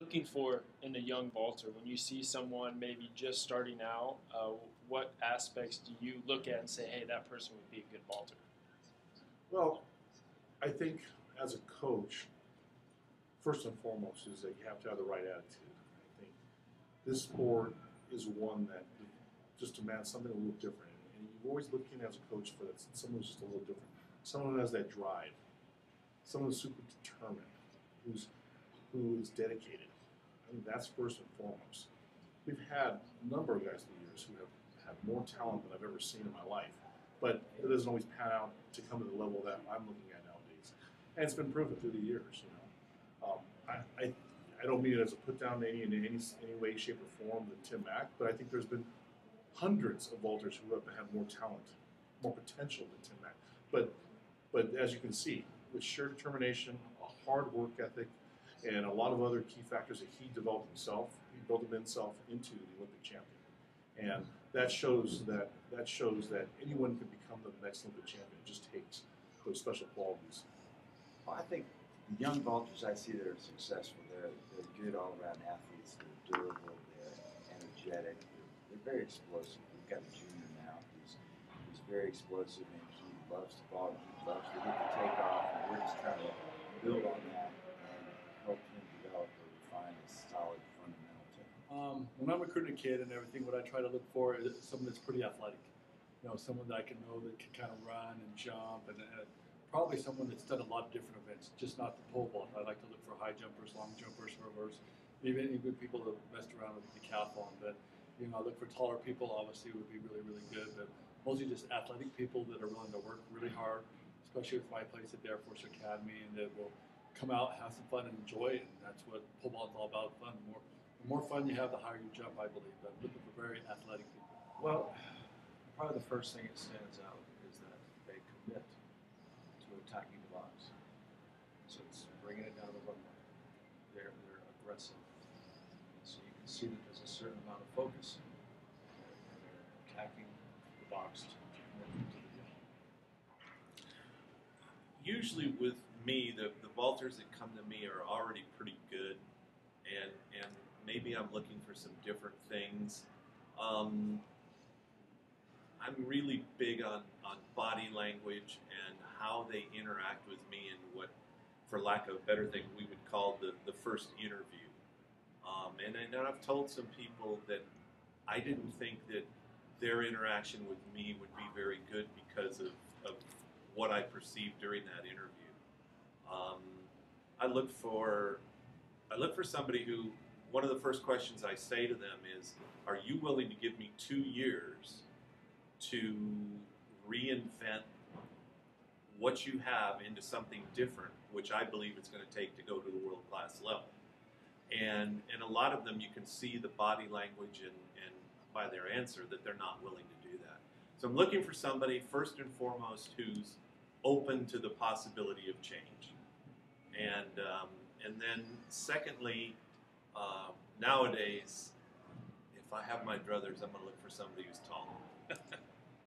Looking for in a young vaulter when you see someone maybe just starting out? What aspects do you look at and say, hey, that person would be a good vaulter? Well, I think as a coach, first and foremost is that you have to have the right attitude. I think this sport is one that just demands something a little different, and you're always looking as a coach for that someone who's just a little different, someone who has that drive, someone who's super determined, who is dedicated. I think that's first and foremost. We've had a number of guys through the years who have had more talent than I've ever seen in my life, but it doesn't always pan out to come to the level that I'm looking at nowadays. And it's been proven through the years. I don't mean it as a put down in any way, shape, or form than Tim Mack, but I think there's been hundreds of vaulters who have had more talent, more potential than Tim Mack. But as you can see, with sheer determination, a hard work ethic, and a lot of other key factors that he developed himself, he built himself into the Olympic champion. And that shows that anyone can become the next Olympic champion. It just takes those special qualities. Well, I think the young vaulters I see that are successful, they're good all-around athletes. They're durable, they're energetic, they're very explosive. We've got a junior now who's very explosive, and he loves to vault, he loves to get the takeoff, and we're just trying to build on that and help him develop or refine a solid fundamental technique. When I'm recruiting a kid and everything, what I try to look for is someone that's pretty athletic. Someone that I can know that can kind of run and jump, and probably someone that's done a lot of different events, just not the pole vault. I like to look for high jumpers, long jumpers, swimmers, even people that messed around with the decathlon. But I look for taller people. Obviously, would be really, really good. But mostly just athletic people that are willing to work really hard, especially with my place at the Air Force Academy, and that will come out, have some fun, and enjoy it. And that's what pole vault is all about: fun. The more fun you have, the higher you jump, I believe. But I'm looking for very athletic people. Well, probably the first thing that stands out is that they commit to attacking the box. So it's bringing it down the runway. They're aggressive. So you can see that there's a certain amount of focus, and they're attacking the box to commit to the game. Usually with me, the vaulters that come to me are already pretty good, and maybe I'm looking for some different things. I'm really big on body language and how they interact with me and what, for lack of a better thing, we would call the first interview. And I've told some people that I didn't think that their interaction with me would be very good because of what I perceived during that interview. I look for somebody who, one of the first questions I say to them is, are you willing to give me 2 years to reinvent what you have into something different, which I believe it's going to take to go to the world-class level? And a lot of them, you can see the body language and by their answer that they're not willing to do that. So I'm looking for somebody, first and foremost, who's open to the possibility of change. And then secondly, nowadays, if I have my druthers, I'm going to look for somebody who's tall.